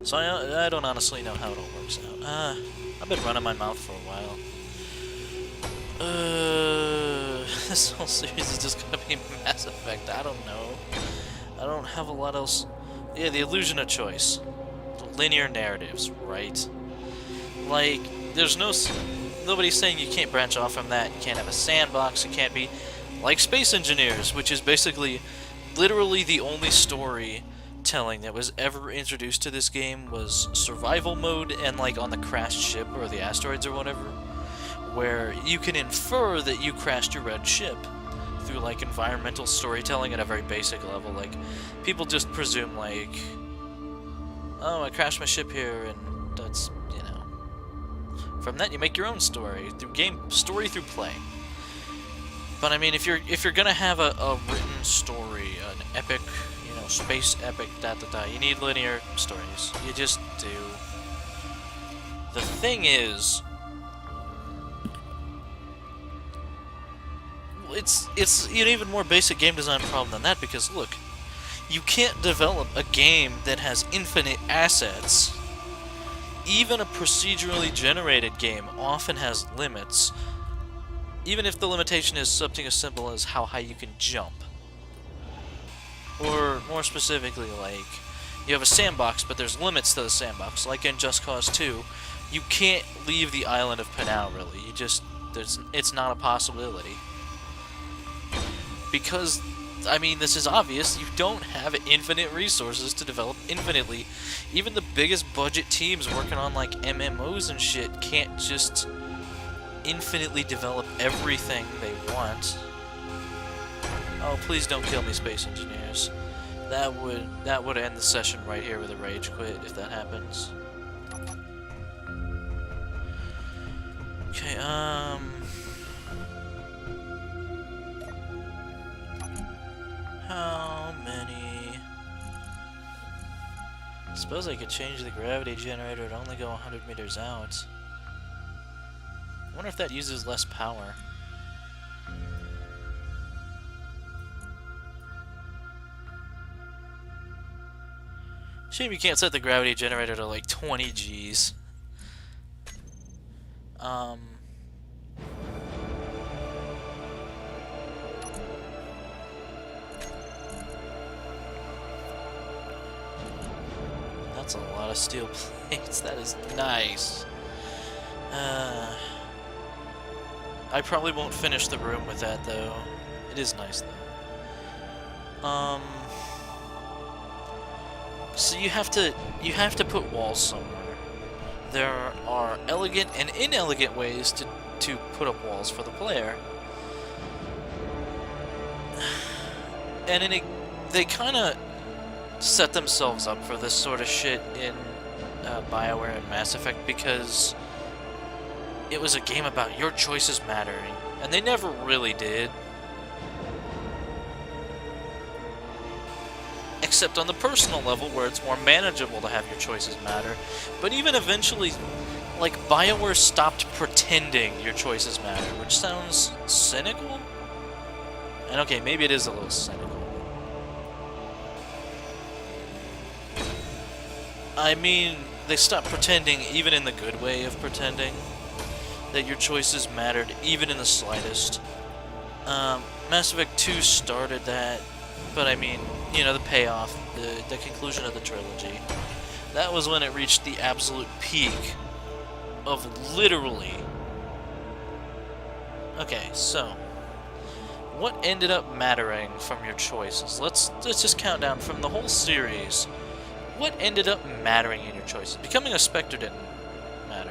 So I don't honestly know how it all works out. I've been running my mouth for a while. This whole series is just gonna be Mass Effect. I don't know. I don't have a lot else. Yeah, the illusion of choice. Linear narratives, right? Like, there's nobody's saying you can't branch off from that. You can't have a sandbox. You can't be like Space Engineers, which is basically literally the only storytelling that was ever introduced to this game was survival mode and like on the crashed ship or the asteroids or whatever, where you can infer that you crashed your red ship through like environmental storytelling at a very basic level. Like, people just presume like, oh, I crashed my ship here, and that's, you know. From that you make your own story through play. But I mean, if you're gonna have a written story, an epic, you know, space epic, you need linear stories. You just do. The thing is, it's an even more basic game design problem than that, because look, you can't develop a game that has infinite assets. Even a procedurally generated game often has limits, even if the limitation is something as simple as how high you can jump. Or, more specifically, like, you have a sandbox, but there's limits to the sandbox. Like in Just Cause 2, you can't leave the island of Panau, really. It's not a possibility. Because, I mean, this is obvious, you don't have infinite resources to develop infinitely. Even the biggest budget teams working on, like, MMOs and shit can't just infinitely develop everything they want. Oh, please don't kill me, Space Engineers. That would end the session right here with a rage quit if that happens. Okay, how many? I suppose I could change the gravity generator to only go 100 meters out. I wonder if that uses less power. Shame you can't set the gravity generator to like 20 Gs. That's a lot of steel plates. That is nice. I probably won't finish the room with that though. It is nice though. So you have to put walls somewhere. There are elegant and inelegant ways to put up walls for the player. And they kind of set themselves up for this sort of shit in BioWare and Mass Effect, because it was a game about your choices mattering, and they never really did. Except on the personal level, where it's more manageable to have your choices matter. But even eventually, like, BioWare stopped pretending your choices matter, which sounds cynical? And okay, maybe it is a little cynical. I mean, they stopped pretending even in the good way of pretending that your choices mattered, even in the slightest. Mass Effect 2 started that, but I mean, you know, the payoff, the conclusion of the trilogy, that was when it reached the absolute peak of literally... Okay, so, what ended up mattering from your choices? Let's just count down from the whole series. What ended up mattering in your choices? Becoming a Spectre didn't matter.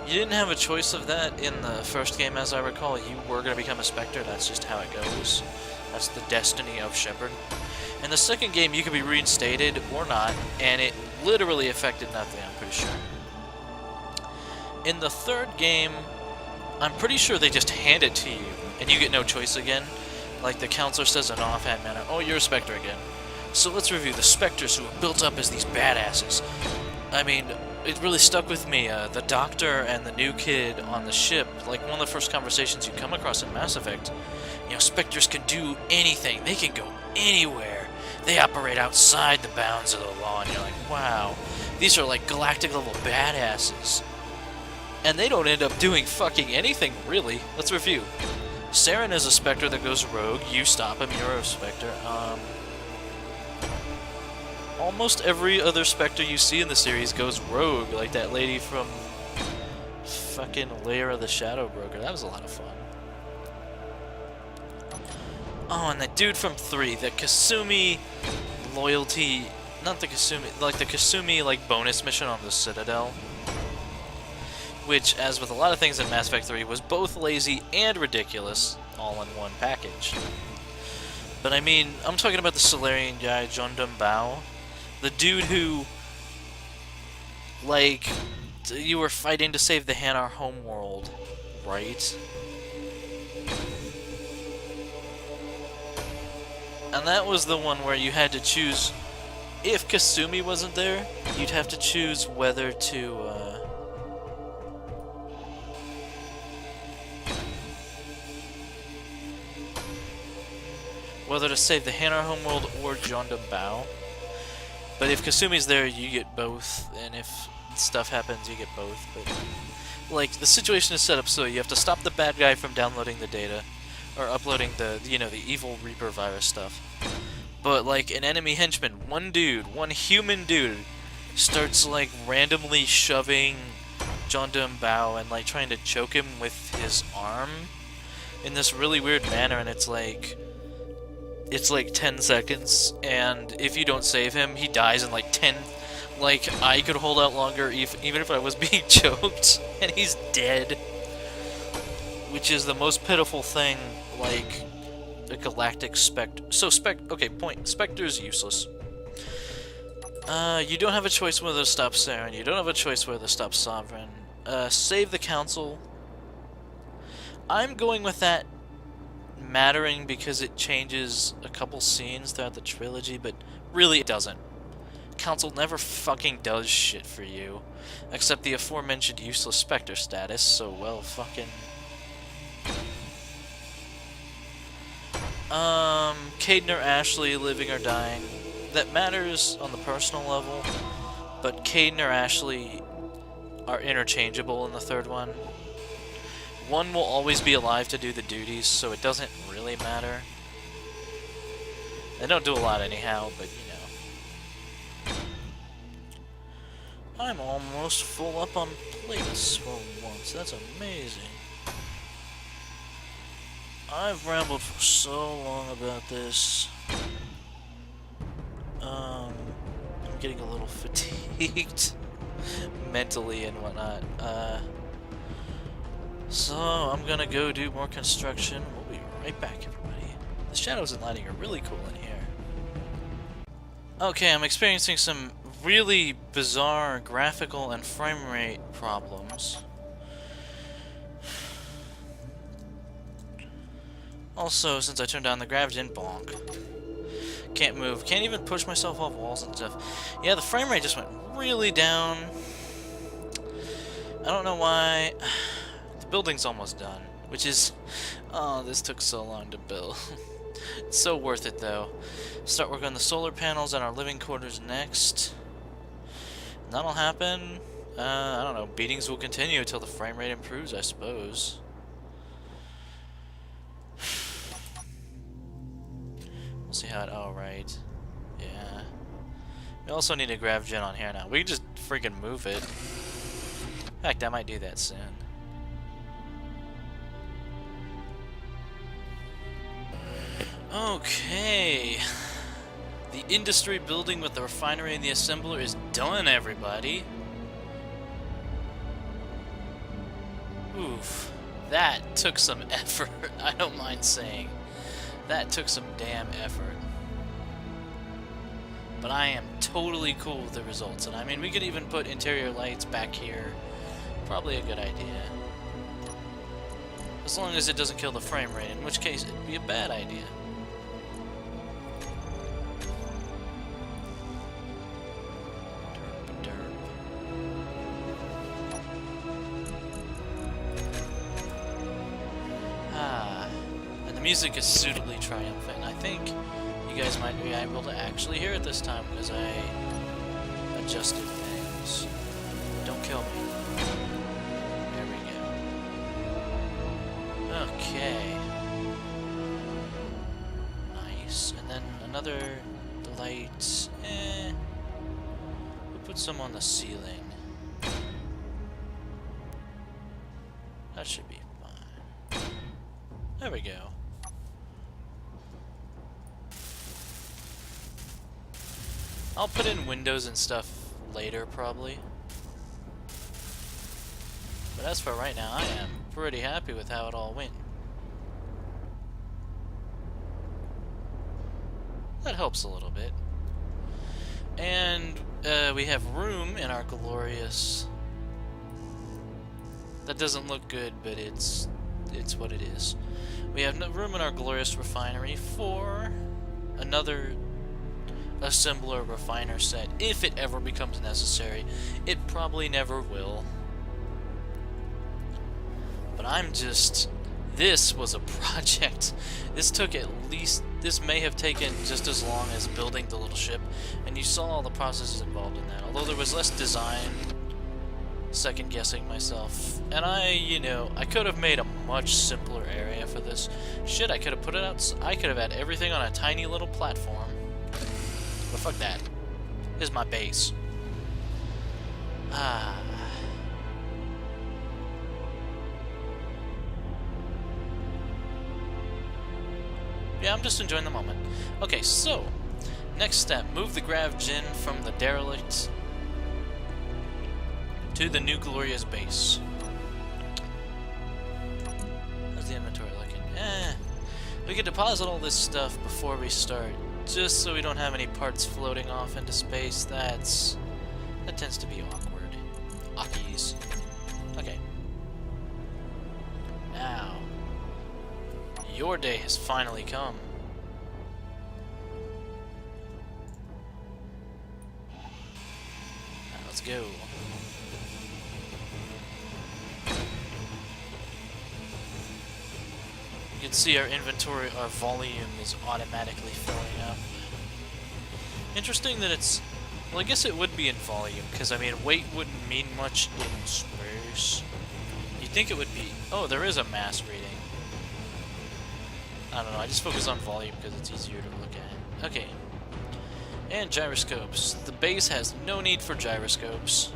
You didn't have a choice of that in the first game, as I recall. You were going to become a Spectre, that's just how it goes. That's the destiny of Shepard. In the second game, you could be reinstated or not, and it literally affected nothing, I'm pretty sure. In the third game, I'm pretty sure they just hand it to you, and you get no choice again. Like, the counselor says in an offhand manner, oh, you're a Spectre again. So let's review the Spectres who have built up as these badasses. I mean, it really stuck with me. The Doctor and the new kid on the ship, like one of the first conversations you come across in Mass Effect, you know, Spectres can do anything. They can go anywhere. They operate outside the bounds of the law, and you're like, wow. These are like galactic level badasses. And they don't end up doing fucking anything, really. Let's review. Saren is a Spectre that goes rogue. You stop him, you're a Spectre. Almost every other Spectre you see in the series goes rogue, like that lady from fucking Lair of the Shadow Broker. That was a lot of fun. Oh, and that dude from 3, the Kasumi loyalty... Not the Kasumi... Like, the Kasumi, like, bonus mission on the Citadel. Which, as with a lot of things in Mass Effect 3, was both lazy and ridiculous, all in one package. But I mean, I'm talking about the Solarian guy, Jondum Bao. The dude who... Like... You were fighting to save the Hanar homeworld, right? And that was the one where you had to choose... If Kasumi wasn't there, you'd have to choose whether to, whether to save the Hanar homeworld or Jondum Bao. But if Kasumi's there, you get both, and if stuff happens, you get both. But like, the situation is set up so you have to stop the bad guy from downloading the data, or uploading the, you know, the evil Reaper virus stuff. But like, an enemy henchman, one dude, one human dude, starts like randomly shoving Jondum Bao and like trying to choke him with his arm in this really weird manner, and it's like 10 seconds, and if you don't save him, he dies in like 10. Like, I could hold out longer even if I was being choked, and he's dead. Which is the most pitiful thing, like, a galactic Spectre. So, okay, point. Spectre's useless. You don't have a choice whether to stop Saren. You don't have a choice whether to stop Sovereign. Save the Council. I'm going with that mattering because it changes a couple scenes throughout the trilogy, but really it doesn't. Council never fucking does shit for you, except the aforementioned useless Spectre status, so well fucking... Caden or Ashley, living or dying. That matters on the personal level, but Caden or Ashley are interchangeable in the third one. One will always be alive to do the duties, so it doesn't really matter. They don't do a lot anyhow, but you know. I'm almost full up on plates for once. That's amazing. I've rambled for so long about this. I'm getting a little fatigued mentally and whatnot. So I'm gonna go do more construction. We'll be right back, everybody. The shadows and lighting are really cool in here. Okay, I'm experiencing some really bizarre graphical and frame rate problems. Also, since I turned down the gravity, bonk. Can't move. Can't even push myself off walls and stuff. Yeah, the frame rate just went really down. I don't know why. The building's almost done, which is... Oh, this took so long to build. It's so worth it, though. Start work on the solar panels and our living quarters next. That'll happen. I don't know. Beatings will continue until the frame rate improves, I suppose. We'll see how it... Oh, right. Yeah. We also need a grav gen on here now. We can just freaking move it. In fact, I might do that soon. Okay. The industry building with the refinery and the assembler is done, everybody. Oof. That took some effort, I don't mind saying. That took some damn effort. But I am totally cool with the results. And I mean, we could even put interior lights back here. Probably a good idea. As long as it doesn't kill the frame rate, in which case it'd be a bad idea. Music is suitably triumphant. I think you guys might be able to actually hear it this time because I adjusted things. please. Don't kill me. There we go. Okay. Nice. And then another light. We'll put some on the ceiling. That should be fine. There we go. I'll put in windows and stuff later, probably. But as for right now, I am pretty happy with how it all went. That helps a little bit. And we have room in our glorious... That doesn't look good, but it's what it is. We have room in our glorious refinery for another assembler refiner set, if it ever becomes necessary. It probably never will. But I'm just... This was a project. This took at least... This may have taken just as long as building the little ship, and you saw all the processes involved in that. Although there was less design, second-guessing myself. And I could have made a much simpler area for this. Shit, I could have put it out... I could have had everything on a tiny little platform. But fuck that. This is my base. Ah. Yeah, I'm just enjoying the moment. Okay, so, next step. Move the grav gen from the derelict to the new glorious base. How's the inventory looking? We can deposit all this stuff before we start, just so we don't have any parts floating off into space. That tends to be awkward. Ockies. Okay. Now, your day has finally come. Now, let's go. You can see our inventory, our volume is automatically filling up. Interesting that it's... Well, I guess it would be in volume, because, I mean, weight wouldn't mean much in space. You'd think it would be... Oh, there is a mass reading. I don't know, I just focus on volume because it's easier to look at. Okay. And gyroscopes. The base has no need for gyroscopes.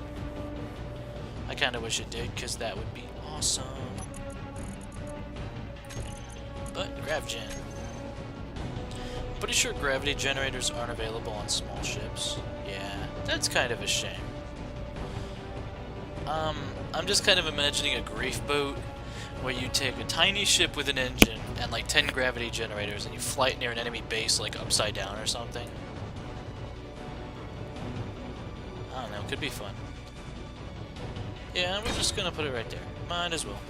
I kind of wish it did, because that would be awesome. But, GravGen. Pretty sure gravity generators aren't available on small ships. Yeah, that's kind of a shame. I'm just kind of imagining a grief boat where you take a tiny ship with an engine and like 10 gravity generators and you fly it near an enemy base like upside down or something. I don't know, could be fun. Yeah, we're just gonna put it right there. Might as well.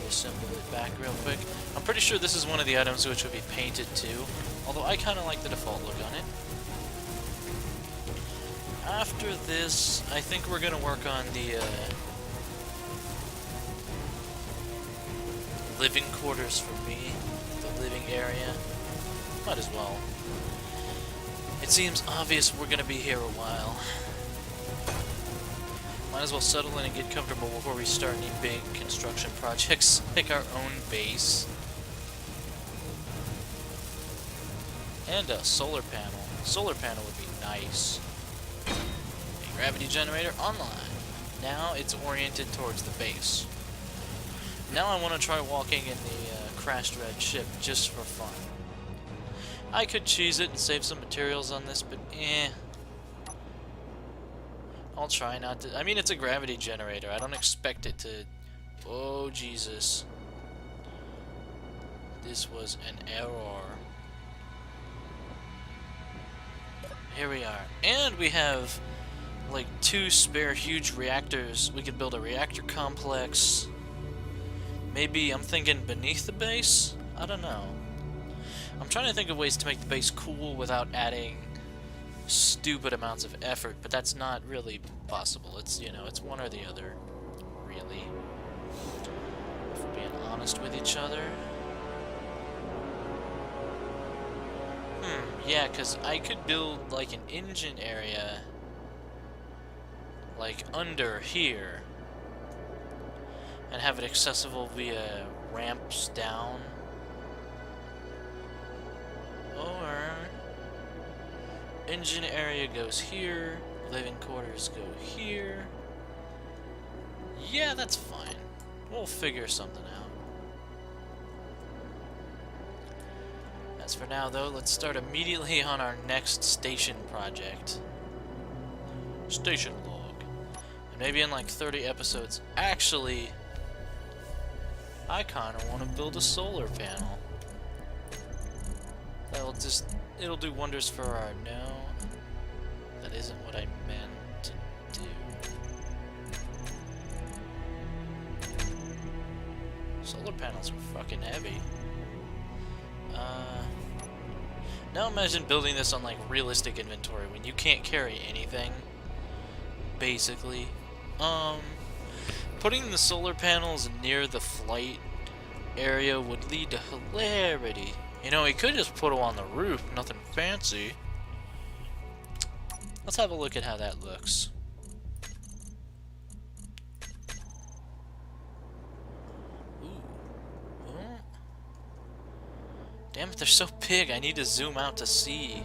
Assemble it back real quick. I'm pretty sure this is one of the items which would be painted too, although I kind of like the default look on it. After this, I think we're gonna work on the living quarters for me, the living area. Might as well. It seems obvious we're gonna be here a while. Might as well settle in and get comfortable before we start any big construction projects, like our own base. And a solar panel. Solar panel would be nice. A gravity generator online. Now it's oriented towards the base. Now I want to try walking in the crashed red ship just for fun. I could cheese it and save some materials on this, but I'll try not to. I mean, it's a gravity generator. I don't expect it to... Oh, Jesus. This was an error. Here we are. And we have, like, 2 spare huge reactors. We could build a reactor complex. Maybe, I'm thinking beneath the base? I don't know. I'm trying to think of ways to make the base cool without adding stupid amounts of effort, but that's not really possible. It's, you know, it's one or the other, really. If we're being honest with each other. Yeah, because I could build, like, an engine area, like, under here, and have it accessible via ramps down. Or engine area goes here, living quarters go here. Yeah, that's fine. We'll figure something out. As for now, though, let's start immediately on our next station project. Station log. And maybe in like 30 episodes. Actually, I kind of want to build a solar panel. It'll do wonders for our... No, that isn't what I meant to do. Solar panels are fucking heavy. Now imagine building this on like realistic inventory when you can't carry anything. Basically. Putting the solar panels near the flight area would lead to hilarity. You know, he could just put them on the roof, nothing fancy. Let's have a look at how that looks. Damn it, they're so big, I need to zoom out to see.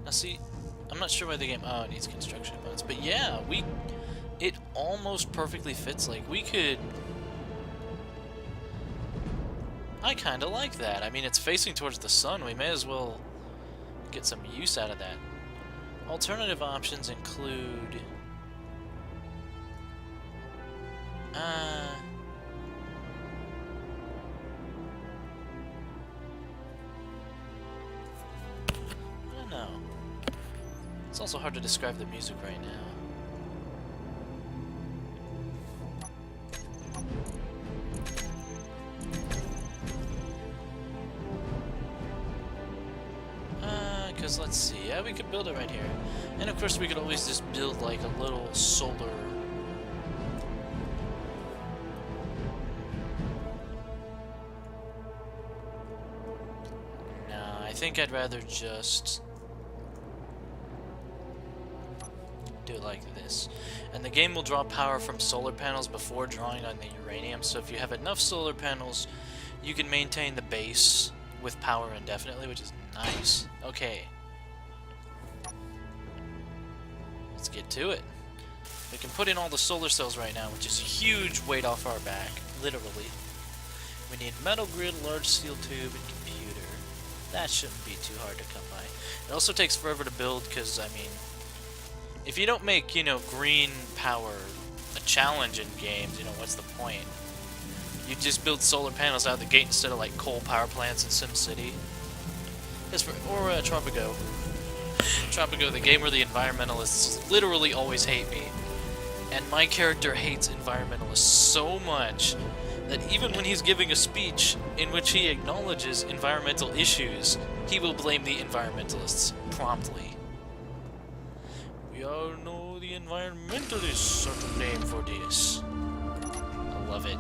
Now see, I'm not sure why the game... Oh, it needs construction components. But yeah, it almost perfectly fits. Like, we could... I kinda like that. I mean, it's facing towards the sun. We may as well get some use out of that. Alternative options include... It's also hard to describe the music right now. Because let's see, yeah, we could build it right here. And of course we could always just build like a little solar... No, I think I'd rather just... do it like this. And the game will draw power from solar panels before drawing on the uranium, so if you have enough solar panels, you can maintain the base with power indefinitely, which is nice. Okay. Let's get to it. We can put in all the solar cells right now, which is a huge weight off our back, literally. We need metal grid, large steel tube, and computer. That shouldn't be too hard to come by. It also takes forever to build, because, I mean... If you don't make, you know, green power a challenge in games, you know, what's the point? You just build solar panels out of the gate instead of, like, coal power plants in SimCity. Or Tropico. Tropico, the game where the environmentalists literally always hate me. And my character hates environmentalists so much that even when he's giving a speech in which he acknowledges environmental issues, he will blame the environmentalists promptly. We all know the environmentalists sort of name for this. I love it.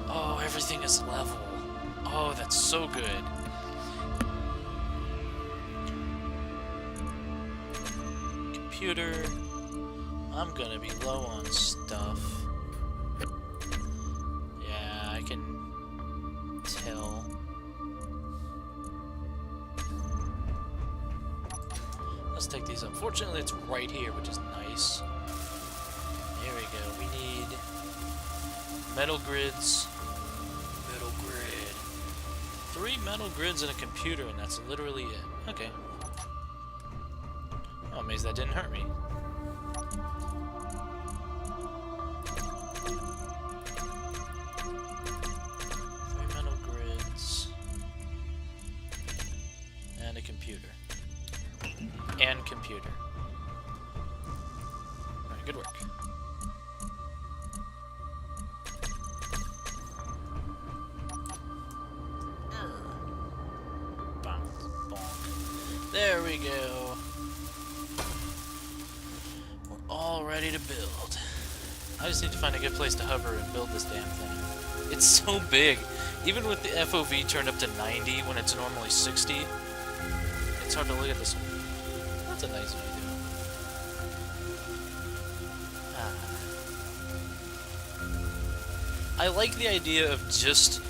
Oh, everything is level. Oh, that's so good. Computer. I'm gonna be low on stuff. Yeah, I can tell. Let's take these up. Fortunately, it's right here, which is nice. Here we go. We need metal grids. Metal grid. 3 metal grids and a computer, and that's literally it. Okay. Oh, I'm amazed that didn't hurt me. 3 metal grids. And a computer. And computer. Alright, good work. There we go. We're all ready to build. I just need to find a good place to hover and build this damn thing. It's so big. Even with the FOV turned up to 90 when it's normally 60, it's hard to look at this one. That's a nice video. I like the idea of just,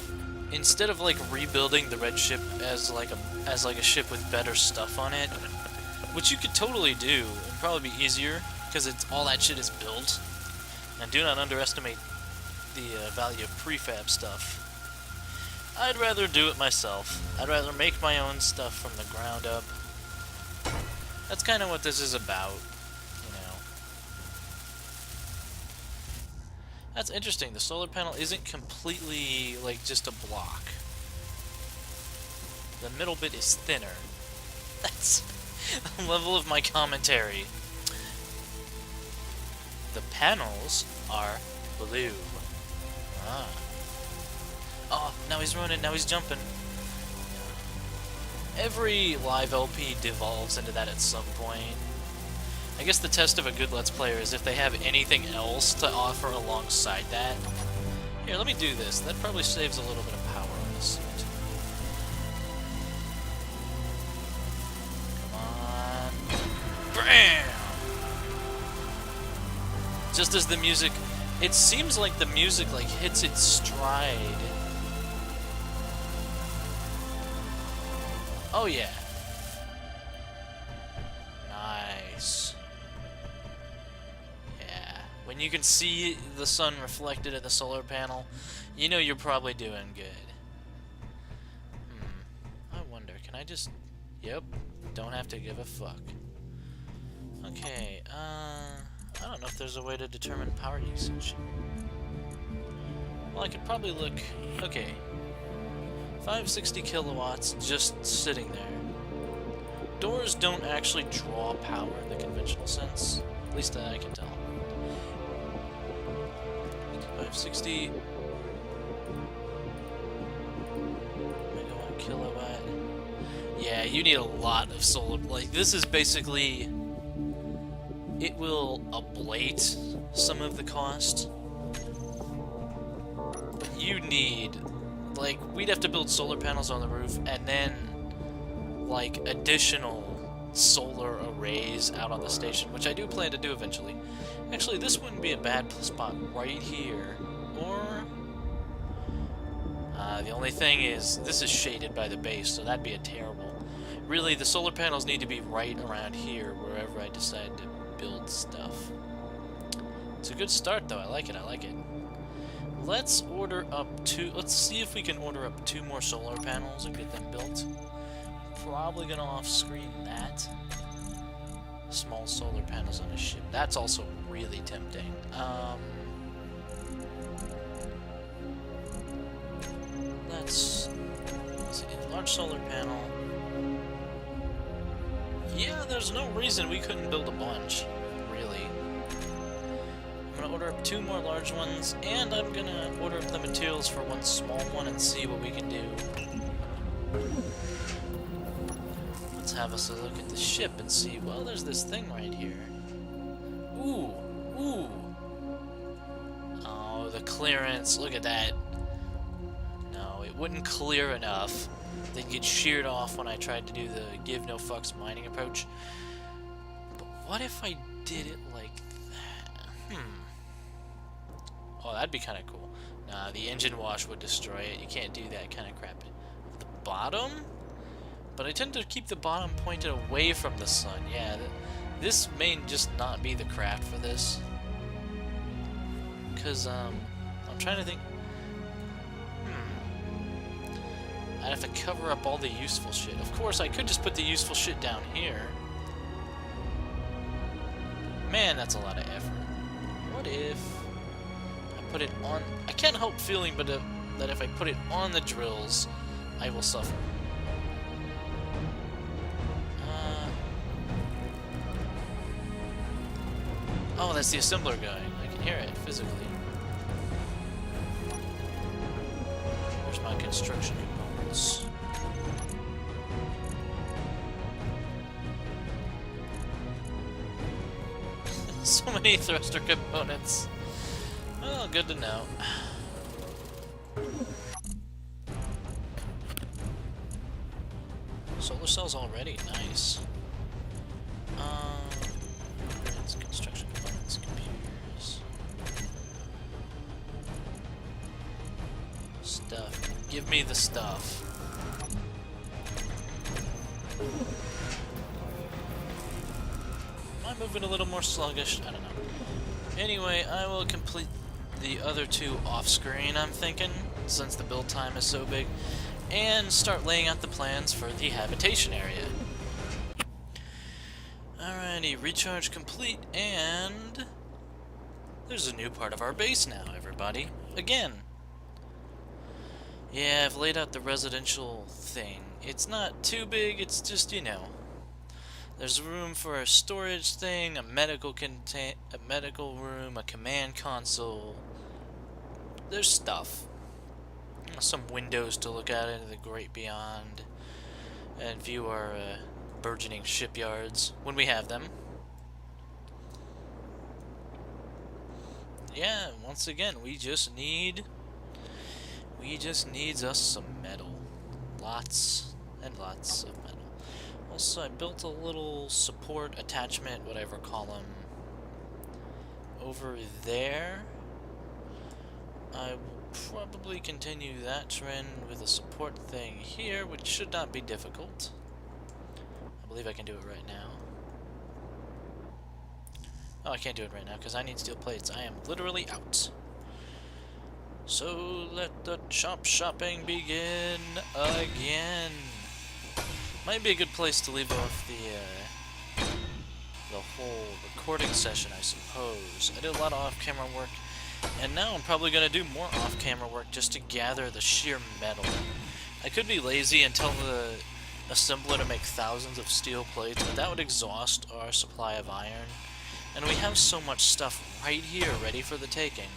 instead of like rebuilding the red ship as like a ship with better stuff on it, which you could totally do, it'd probably be easier because it's all that shit is built. And do not underestimate the value of prefab stuff. I'd rather do it myself. I'd rather make my own stuff from the ground up. That's kind of what this is about, you know. That's interesting. The solar panel isn't completely, like, just a block. The middle bit is thinner. That's the level of my commentary. The panels are blue. Ah. Oh, now he's running, now he's jumping. Every live LP devolves into that at some point. I guess the test of a good Let's Player is if they have anything else to offer alongside that. Here, let me do this. That probably saves a little bit of power on this suit. Come on. Bam! Just as the music... It seems like the music, like, hits its stride. Oh, yeah. Nice. Yeah. When you can see the sun reflected in the solar panel, you know you're probably doing good. I wonder, can I just... Yep. Don't have to give a fuck. Okay, I don't know if there's a way to determine power usage. Well, I could probably look... Okay. 560 kilowatts just sitting there. Doors don't actually draw power in the conventional sense. At least I can tell. 560 megawatt kilowatt. Yeah, you need a lot of solar. Like, this is basically... It will ablate some of the cost. But you need... Like, we'd have to build solar panels on the roof, and then, like, additional solar arrays out on the station, which I do plan to do eventually. Actually, this wouldn't be a bad spot right here. Or... the only thing is, this is shaded by the base, so that'd be a terrible... Really, the solar panels need to be right around here, wherever I decide to build stuff. It's a good start, though. I like it, I like it. Let's order up let's see if we can order up 2 more solar panels and get them built. Probably gonna off-screen that. Small solar panels on a ship. That's also really tempting. Let's see, large solar panel. Yeah, there's no reason we couldn't build a bunch, really. I'm gonna order up 2 more large ones, and I'm gonna order up the materials for 1 small one and see what we can do. Let's have us a look at the ship and see, well, there's this thing right here. Ooh, ooh. Oh, the clearance, look at that. No, it wouldn't clear enough. They'd get sheared off when I tried to do the give no fucks mining approach. But what if I did it like that? Oh, that'd be kind of cool. Nah, the engine wash would destroy it. You can't do that kind of crap. The bottom? But I tend to keep the bottom pointed away from the sun. Yeah, this may just not be the craft for this. Because, I'm trying to think... I'd have to cover up all the useful shit. Of course, I could just put the useful shit down here. Man, that's a lot of effort. What if I put it on... I can't help feeling but that if I put it on the drills, I will suffer. Oh, that's the assembler guy. I can hear it physically. Where's my construction components? So many thruster components. Oh, good to know. cells already. Nice. It's construction components, computers. Stuff. Give me the stuff. Am I moving a little more sluggish? I don't know. Anyway, I will complete the other two off-screen, I'm thinking, since the build time is so big, and start laying out the plans for the habitation area. Alrighty, recharge complete, and there's a new part of our base now, everybody. Again. Yeah, I've laid out the residential thing. It's not too big, it's just, you know. There's room for a storage thing, a medical room, a command console. There's stuff. Some windows to look out into the great beyond and view our burgeoning shipyards when we have them. Yeah, once again, we just needs us some metal. Lots and lots of metal. Also, I built a little support attachment, whatever call them, over there. I will probably continue that trend with a support thing here, which should not be difficult. I believe I can do it right now. Oh, I can't do it right now because I need steel plates. I am literally out. So let the shopping begin again. Might be a good place to leave off the whole recording session, I suppose. I did a lot of off-camera work, and now I'm probably going to do more off-camera work just to gather the sheer metal. I could be lazy and tell the assembler to make thousands of steel plates, but that would exhaust our supply of iron. And we have so much stuff right here ready for the taking.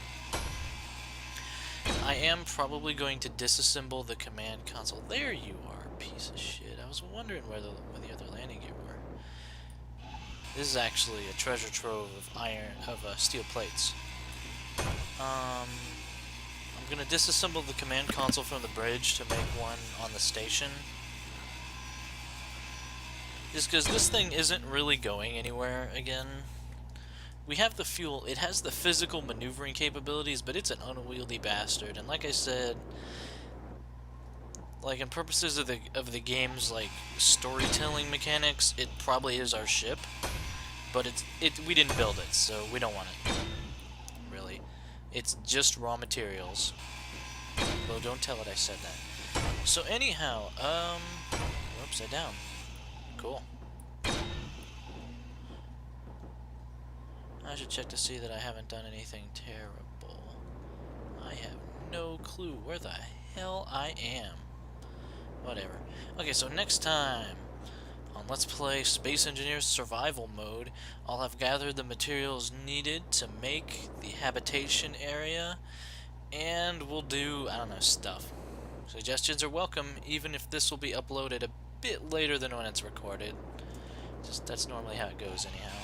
I am probably going to disassemble the command console. There you are, piece of shit. I was wondering where the other landing gear were. This is actually a treasure trove of steel plates. I'm gonna disassemble the command console from the bridge to make one on the station. Just because this thing isn't really going anywhere again. We have the fuel, it has the physical maneuvering capabilities, but it's an unwieldy bastard. And like I said, like in purposes of the game's like storytelling mechanics, it probably is our ship. But we didn't build it, so we don't want it. Really. It's just raw materials. Well, don't tell it I said that. So anyhow, we're upside down. Cool. I should check to see that I haven't done anything terrible. I have no clue where the hell I am. Whatever. Okay, so next time on Let's Play Space Engineers Survival Mode, I'll have gathered the materials needed to make the habitation area, and we'll do, I don't know, stuff. Suggestions are welcome, even if this will be uploaded a bit later than when it's recorded. Just that's normally how it goes anyhow.